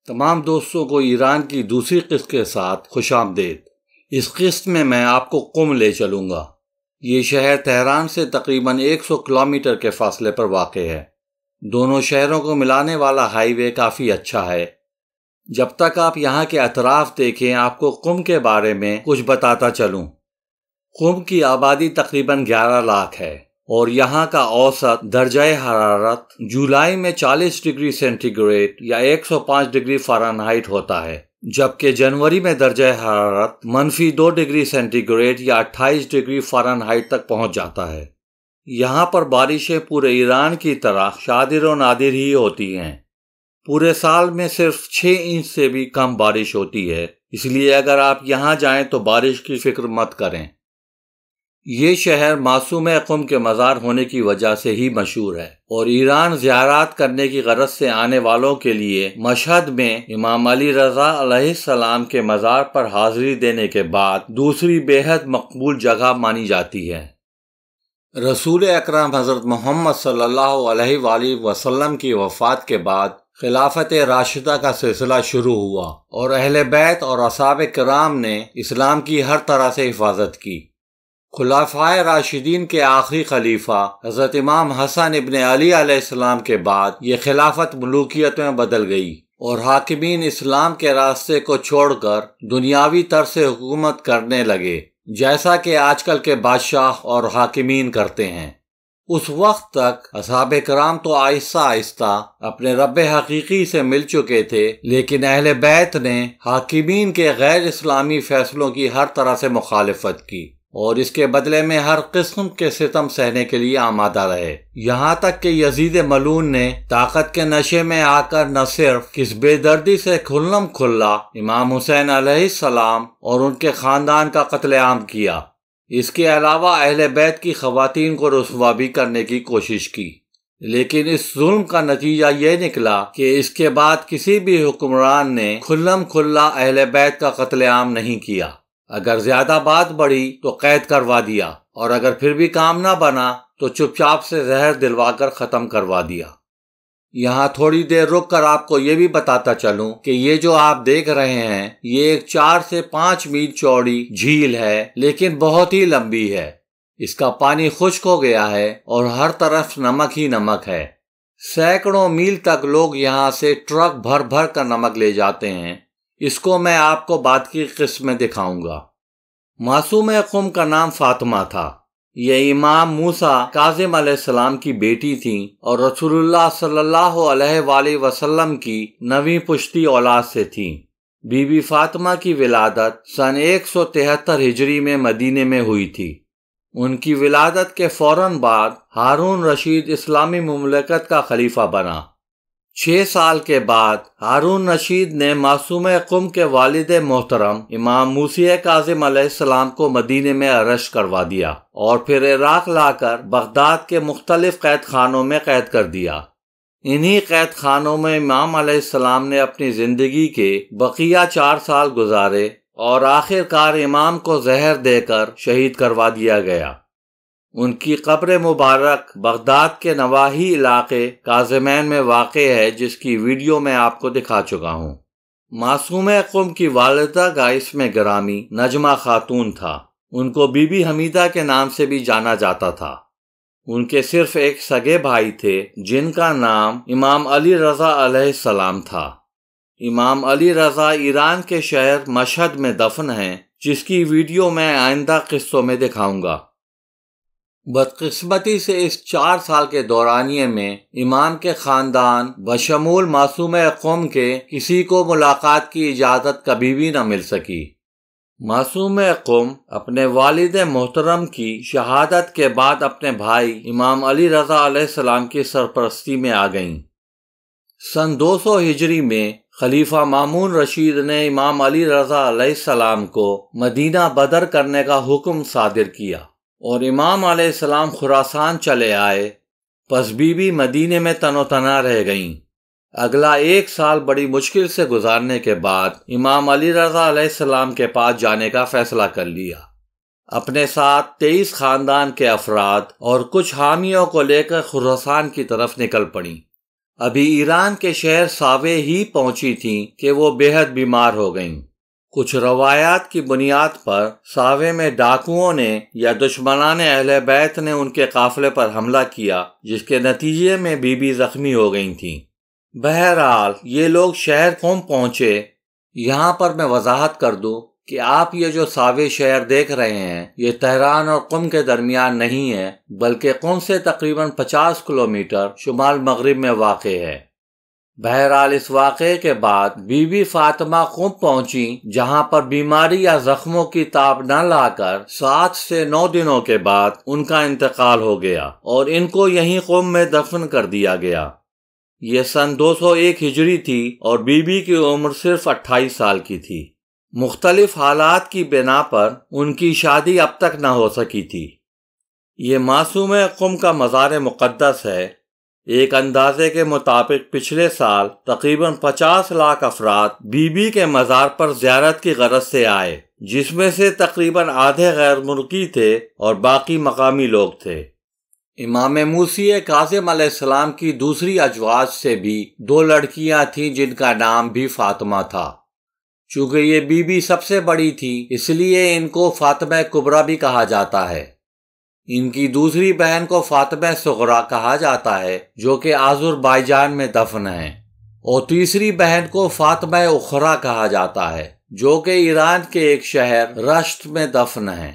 تمام دوستوں کو ایران کی دوسری قسط کے ساتھ خوش آمدید۔ اس قسط میں میں آپ کو قم لے چلوں گا۔ یہ شہر تہران سے تقریباً 100 کلومیٹر کے فاصلے پر واقع ہے۔ دونوں شہروں کو ملانے والا ہائی وے کافی اچھا ہے۔ جب تک آپ یہاں کے اطراف دیکھیں، آپ کو قم کے بارے میں کچھ بتاتا چلوں۔ قم کی آبادی تقریباً 11 لاکھ ہے اور یہاں کا اوسط درجہ حرارت جولائی میں 40 ڈگری سینٹی گریڈ یا 105 ڈگری فارنہائٹ ہوتا ہے، جبکہ جنوری میں درجہ حرارت -2 ڈگری سینٹی گریڈ یا 28 ڈگری فارنہائٹ تک پہنچ جاتا ہے۔ یہاں پر بارشیں پورے ایران کی طرح شادر و نادر ہی ہوتی ہیں۔ پورے سال میں صرف 6 انچ سے بھی کم بارش ہوتی ہے، اس لیے اگر آپ یہاں جائیں تو بارش کی فکر مت کریں۔ یہ شہر معصوم قم کے مزار ہونے کی وجہ سے ہی مشہور ہے اور ایران زیارات کرنے کی غرض سے آنے والوں کے لیے مشہد میں امام علی رضا علیہ السلام کے مزار پر حاضری دینے کے بعد دوسری بے حد مقبول جگہ مانی جاتی ہے۔ رسول اکرم حضرت محمد صلی اللہ علیہ وآلہ وسلم کی وفات کے بعد خلافت راشدہ کا سلسلہ شروع ہوا اور اہل بیت اور اصحاب کرام نے اسلام کی ہر طرح سے حفاظت کی۔ خلفائے راشدین کے آخری خلیفہ حضرت امام حسن ابن علی علیہ السلام کے بعد یہ خلافت ملوکیت میں بدل گئی اور حاکمین اسلام کے راستے کو چھوڑ کر دنیاوی طرز سے حکومت کرنے لگے، جیسا کہ آج کل کے بادشاہ اور حاکمین کرتے ہیں۔ اس وقت تک اصحاب کرام تو آہستہ آہستہ اپنے رب حقیقی سے مل چکے تھے، لیکن اہل بیت نے حاکمین کے غیر اسلامی فیصلوں کی ہر طرح سے مخالفت کی اور اس کے بدلے میں ہر قسم کے ستم سہنے کے لیے آمادہ رہے، یہاں تک کہ یزید ملعون نے طاقت کے نشے میں آ کر نہ صرف کس بے دردی سے کھلم کھلا امام حسین علیہ السلام اور ان کے خاندان کا قتل عام کیا، اس کے علاوہ اہل بیت کی خواتین کو رسوا بھی کرنے کی کوشش کی۔ لیکن اس ظلم کا نتیجہ یہ نکلا کہ اس کے بعد کسی بھی حکمران نے کھلم کھلا اہل بیت کا قتل عام نہیں کیا۔ اگر زیادہ بات بڑھی تو قید کروا دیا اور اگر پھر بھی کام نہ بنا تو چپ چاپ سے زہر دلوا کر ختم کروا دیا۔ یہاں تھوڑی دیر رک کر آپ کو یہ بھی بتاتا چلوں کہ یہ جو آپ دیکھ رہے ہیں یہ ایک 4 سے 5 میل چوڑی جھیل ہے، لیکن بہت ہی لمبی ہے۔ اس کا پانی خشک ہو گیا ہے اور ہر طرف نمک ہی نمک ہے۔ سینکڑوں میل تک لوگ یہاں سے ٹرک بھر بھر کر نمک لے جاتے ہیں۔ اس کو میں آپ کو بعد کی قسط میں دکھاؤں گا۔ معصوم قم کا نام فاطمہ تھا۔ یہ امام موسیٰ کاظم علیہ السلام کی بیٹی تھیں اور رسول اللہ صلی اللہ علیہ وآلہ وسلم کی 9ویں پشتی اولاد سے تھیں۔ بی بی فاطمہ کی ولادت سن 173 ہجری میں مدینے میں ہوئی تھی۔ ان کی ولادت کے فوراً بعد ہارون رشید اسلامی مملکت کا خلیفہ بنا۔ 6 سال کے بعد ہارون رشید نے معصوم قم کے والد محترم امام موسیٰ کاظم علیہ السلام کو مدینے میں ارسٹ کروا دیا اور پھر عراق لا کر بغداد کے مختلف قید خانوں میں قید کر دیا۔ انہی قید خانوں میں امام علیہ السلام نے اپنی زندگی کے بقیہ 4 سال گزارے اور آخر کار امام کو زہر دے کر شہید کروا دیا گیا۔ ان کی قبر مبارک بغداد کے نواحی علاقے کاظمین میں واقع ہے، جس کی ویڈیو میں آپ کو دکھا چکا ہوں۔ معصوم قم کی والدہ کا اسم گرامی نجمہ خاتون تھا۔ ان کو بی بی حمیدہ کے نام سے بھی جانا جاتا تھا۔ ان کے صرف ایک سگے بھائی تھے جن کا نام امام علی رضا علیہ السلام تھا۔ امام علی رضا ایران کے شہر مشہد میں دفن ہیں، جس کی ویڈیو میں آئندہ قصوں میں دکھاؤں گا۔ بدقسمتی سے اس 4 سال کے دورانیے میں امام کے خاندان بشمول معصوم قم کے کسی کو ملاقات کی اجازت کبھی بھی نہ مل سکی۔ معصوم قم اپنے والد محترم کی شہادت کے بعد اپنے بھائی امام علی رضا علیہ السلام کی سرپرستی میں آ گئیں۔ سن 200 ہجری میں خلیفہ مامون رشید نے امام علی رضا علیہ السلام کو مدینہ بدر کرنے کا حکم صادر کیا اور امام علیہ السلام خراسان چلے آئے، پس بی بی مدینے میں تن و تنہا رہ گئیں۔ اگلا 1 سال بڑی مشکل سے گزارنے کے بعد امام علی رضا علیہ السلام کے پاس جانے کا فیصلہ کر لیا۔ اپنے ساتھ 23 خاندان کے افراد اور کچھ حامیوں کو لے کر خراسان کی طرف نکل پڑیں۔ ابھی ایران کے شہر ساوے ہی پہنچی تھیں کہ وہ بے حد بیمار ہو گئیں۔ کچھ روایات کی بنیاد پر ساوے میں ڈاکوؤں نے یا دشمنان اہل بیت نے ان کے قافلے پر حملہ کیا، جس کے نتیجے میں بی بی زخمی ہو گئی تھیں۔ بہرحال یہ لوگ شہر قم پہنچے۔ یہاں پر میں وضاحت کر دوں کہ آپ یہ جو ساوے شہر دیکھ رہے ہیں یہ تہران اور قم کے درمیان نہیں ہے، بلکہ قم سے تقریباً 50 کلومیٹر شمال مغرب میں واقع ہے۔ بہرحال اس واقعے کے بعد بی بی فاطمہ قم پہنچی، جہاں پر بیماری یا زخموں کی تاب نہ لا کر 7 سے 9 دنوں کے بعد ان کا انتقال ہو گیا اور ان کو یہیں قم میں دفن کر دیا گیا۔ یہ سن 201 ہجری تھی اور بی بی کی عمر صرف 28 سال کی تھی۔ مختلف حالات کی بنا پر ان کی شادی اب تک نہ ہو سکی تھی۔ یہ معصومہ قم کا مزار مقدس ہے۔ ایک اندازے کے مطابق پچھلے سال تقریباً 50 لاکھ افراد بی بی کے مزار پر زیارت کی غرض سے آئے، جس میں سے تقریباً آدھے غیر ملکی تھے اور باقی مقامی لوگ تھے۔ امام موسی کاظم علیہ السلام کی دوسری ازواج سے بھی 2 لڑکیاں تھیں جن کا نام بھی فاطمہ تھا۔ چونکہ یہ بی بی سب سے بڑی تھی اس لیے ان کو فاطمہ کبریٰ بھی کہا جاتا ہے۔ ان کی دوسری بہن کو فاطمہ صغریٰ کہا جاتا ہے جو کہ آذربائیجان میں دفن ہے، اور تیسری بہن کو فاطمہ اخریٰ کہا جاتا ہے جو کہ ایران کے ایک شہر رشت میں دفن ہے۔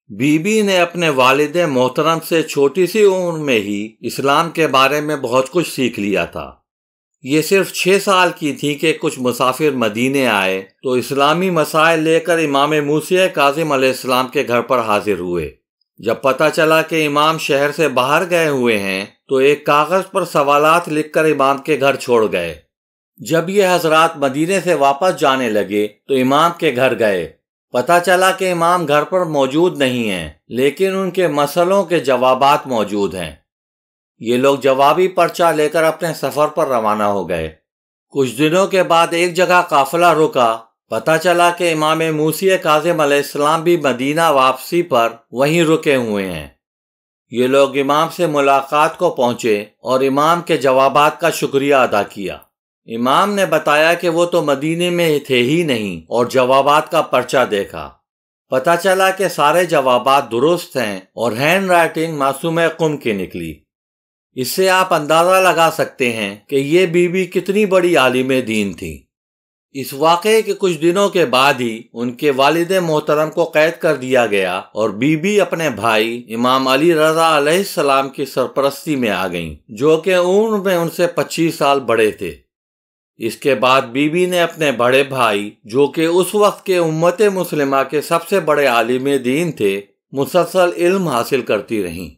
بی بی نے اپنے والد محترم سے چھوٹی سی عمر میں ہی اسلام کے بارے میں بہت کچھ سیکھ لیا تھا۔ یہ صرف 6 سال کی تھی کہ کچھ مسافر مدینے آئے تو اسلامی مسائل لے کر امام موسی کاظم علیہ السلام کے گھر پر حاضر ہوئے۔ جب پتہ چلا کہ امام شہر سے باہر گئے ہوئے ہیں تو ایک کاغذ پر سوالات لکھ کر امام کے گھر چھوڑ گئے۔ جب یہ حضرات مدینے سے واپس جانے لگے تو امام کے گھر گئے۔ پتہ چلا کہ امام گھر پر موجود نہیں ہیں، لیکن ان کے مسئلوں کے جوابات موجود ہیں۔ یہ لوگ جوابی پرچہ لے کر اپنے سفر پر روانہ ہو گئے۔ کچھ دنوں کے بعد ایک جگہ قافلہ رکا۔ پتہ چلا کہ امام موسی کاظم علیہ السلام بھی مدینہ واپسی پر وہیں رکے ہوئے ہیں۔ یہ لوگ امام سے ملاقات کو پہنچے اور امام کے جوابات کا شکریہ ادا کیا۔ امام نے بتایا کہ وہ تو مدینے میں تھے ہی نہیں اور جوابات کا پرچہ دیکھا۔ پتہ چلا کہ سارے جوابات درست ہیں اور ہینڈ رائٹنگ معصومہ قم کی نکلی۔ اس سے آپ اندازہ لگا سکتے ہیں کہ یہ بی بی کتنی بڑی عالم دین تھی۔ اس واقعے کے کچھ دنوں کے بعد ہی ان کے والد محترم کو قید کر دیا گیا اور بی بی اپنے بھائی امام علی رضا علیہ السلام کی سرپرستی میں آ گئیں، جو کہ عمر میں ان سے 25 سال بڑے تھے۔ اس کے بعد بی بی نے اپنے بڑے بھائی، جو کہ اس وقت کے امت مسلمہ کے سب سے بڑے عالم دین تھے، مسلسل علم حاصل کرتی رہیں۔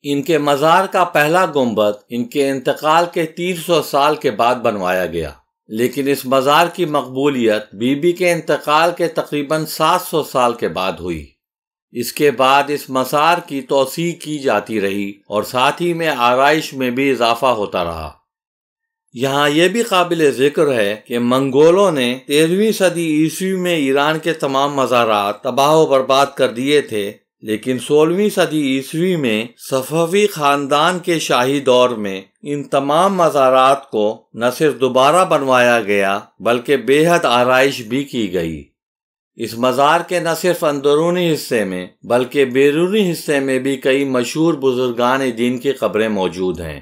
ان کے مزار کا پہلا گنبد ان کے انتقال کے 300 سال کے بعد بنوایا گیا، لیکن اس مزار کی مقبولیت بی بی کے انتقال کے تقریباً 700 سال کے بعد ہوئی۔ اس کے بعد اس مزار کی توسیع کی جاتی رہی اور ساتھ ہی میں آرائش میں بھی اضافہ ہوتا رہا۔ یہاں یہ بھی قابل ذکر ہے کہ منگولوں نے 13ویں صدی عیسوی میں ایران کے تمام مزارات تباہ و برباد کر دیے تھے، لیکن 16ویں صدی عیسوی میں صفوی خاندان کے شاہی دور میں ان تمام مزارات کو نہ صرف دوبارہ بنوایا گیا بلکہ بے حد آرائش بھی کی گئی۔ اس مزار کے نہ صرف اندرونی حصے میں بلکہ بیرونی حصے میں بھی کئی مشہور بزرگان دین کی قبریں موجود ہیں۔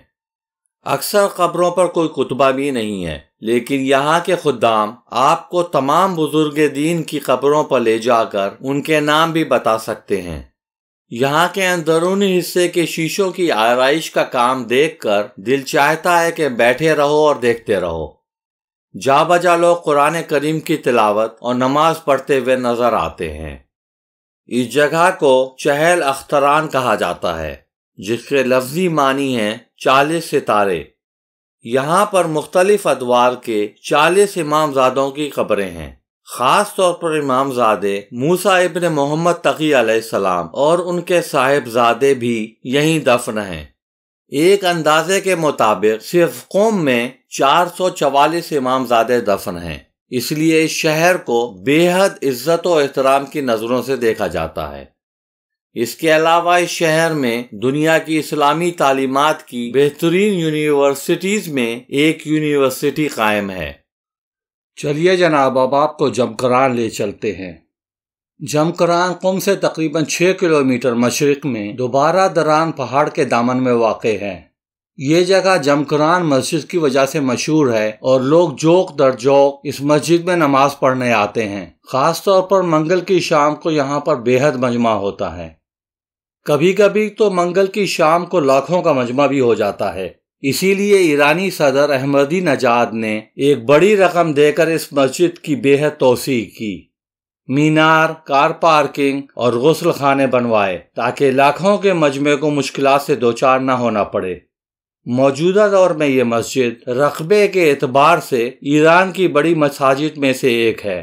اکثر قبروں پر کوئی کتبہ بھی نہیں ہے، لیکن یہاں کے خدام آپ کو تمام بزرگ دین کی قبروں پر لے جا کر ان کے نام بھی بتا سکتے ہیں۔ یہاں کے اندرونی حصے کے شیشوں کی آرائش کا کام دیکھ کر دل چاہتا ہے کہ بیٹھے رہو اور دیکھتے رہو۔ جا بجا لوگ قرآن کریم کی تلاوت اور نماز پڑھتے ہوئے نظر آتے ہیں۔ اس جگہ کو چہل اختران کہا جاتا ہے، جس کے لفظی معنی ہیں 40 ستارے۔ یہاں پر مختلف ادوار کے 40 امام زادوں کی قبریں ہیں۔ خاص طور پر امام زادے موسیٰ ابن محمد تقی علیہ السلام اور ان کے صاحبزادے بھی یہیں دفن ہیں۔ ایک اندازے کے مطابق صرف قم میں 444 امام زادے دفن ہیں، اس لیے اس شہر کو بے حد عزت و احترام کی نظروں سے دیکھا جاتا ہے۔ اس کے علاوہ اس شہر میں دنیا کی اسلامی تعلیمات کی بہترین یونیورسٹیز میں ایک یونیورسٹی قائم ہے۔ چلیے جناب، اب آپ کو جمکران لے چلتے ہیں۔ جمکران قم سے تقریباً 6 کلومیٹر مشرق میں دوبارہ دران پہاڑ کے دامن میں واقع ہے۔ یہ جگہ جمکران مسجد کی وجہ سے مشہور ہے اور لوگ جوق در جوق اس مسجد میں نماز پڑھنے آتے ہیں۔ خاص طور پر منگل کی شام کو یہاں پر بے حد مجمع ہوتا ہے۔ کبھی کبھی تو منگل کی شام کو لاکھوں کا مجمع بھی ہو جاتا ہے۔ اسی لیے ایرانی صدر احمدی نژاد نے ایک بڑی رقم دے کر اس مسجد کی بے حد توسیع کی۔ مینار، کار پارکنگ اور غسل خانے بنوائے تاکہ لاکھوں کے مجمع کو مشکلات سے دوچار نہ ہونا پڑے۔ موجودہ دور میں یہ مسجد رقبے کے اعتبار سے ایران کی بڑی مساجد میں سے ایک ہے۔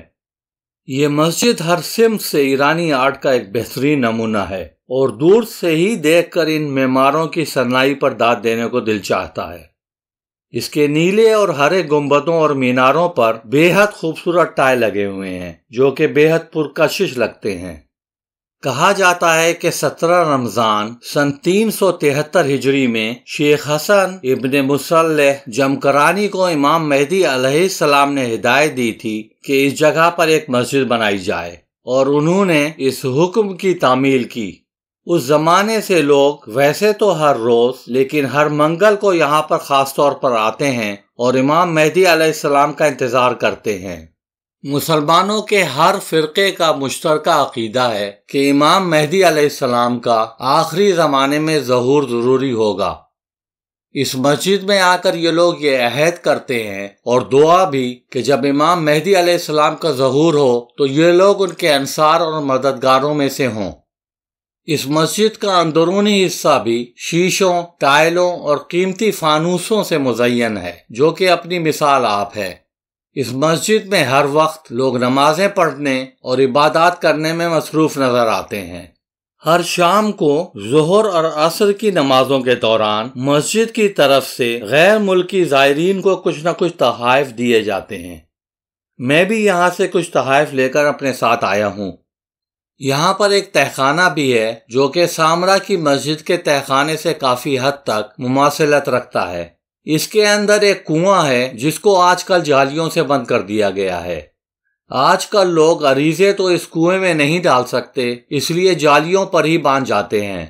یہ مسجد ہر سمت سے ایرانی آرٹ کا ایک بہترین نمونہ ہے اور دور سے ہی دیکھ کر ان معماروں کی صناعی پر داد دینے کو دل چاہتا ہے۔ اس کے نیلے اور ہرے گنبدوں اور میناروں پر بے حد خوبصورت ٹائل لگے ہوئے ہیں جو کہ بے حد پرکشش لگتے ہیں۔ کہا جاتا ہے کہ 17 رمضان سن 373 ہجری میں شیخ حسن ابن مصلح جمکرانی کو امام مہدی علیہ السلام نے ہدایت دی تھی کہ اس جگہ پر ایک مسجد بنائی جائے، اور انہوں نے اس حکم کی تعمیل کی۔ اس زمانے سے لوگ ویسے تو ہر روز لیکن ہر منگل کو یہاں پر خاص طور پر آتے ہیں اور امام مہدی علیہ السلام کا انتظار کرتے ہیں۔ مسلمانوں کے ہر فرقے کا مشترکہ عقیدہ ہے کہ امام مہدی علیہ السلام کا آخری زمانے میں ظہور ضروری ہوگا۔ اس مسجد میں آ کر یہ لوگ یہ عہد کرتے ہیں اور دعا بھی کہ جب امام مہدی علیہ السلام کا ظہور ہو تو یہ لوگ ان کے انصار اور مددگاروں میں سے ہوں۔ اس مسجد کا اندرونی حصہ بھی شیشوں، ٹائلوں اور قیمتی فانوسوں سے مزین ہے جو کہ اپنی مثال آپ ہے۔ اس مسجد میں ہر وقت لوگ نمازیں پڑھنے اور عبادات کرنے میں مصروف نظر آتے ہیں۔ ہر شام کو ظہر اور عصر کی نمازوں کے دوران مسجد کی طرف سے غیر ملکی زائرین کو کچھ نہ کچھ تحائف دیے جاتے ہیں۔ میں بھی یہاں سے کچھ تحائف لے کر اپنے ساتھ آیا ہوں۔ یہاں پر ایک تہخانہ بھی ہے جو کہ سامرا کی مسجد کے تہخانے سے کافی حد تک مماثلت رکھتا ہے۔ اس کے اندر ایک کنواں ہے جس کو آج کل جالیوں سے بند کر دیا گیا ہے۔ آج کل لوگ عریضے تو اس کنویں میں نہیں ڈال سکتے، اس لیے جالیوں پر ہی باندھ جاتے ہیں۔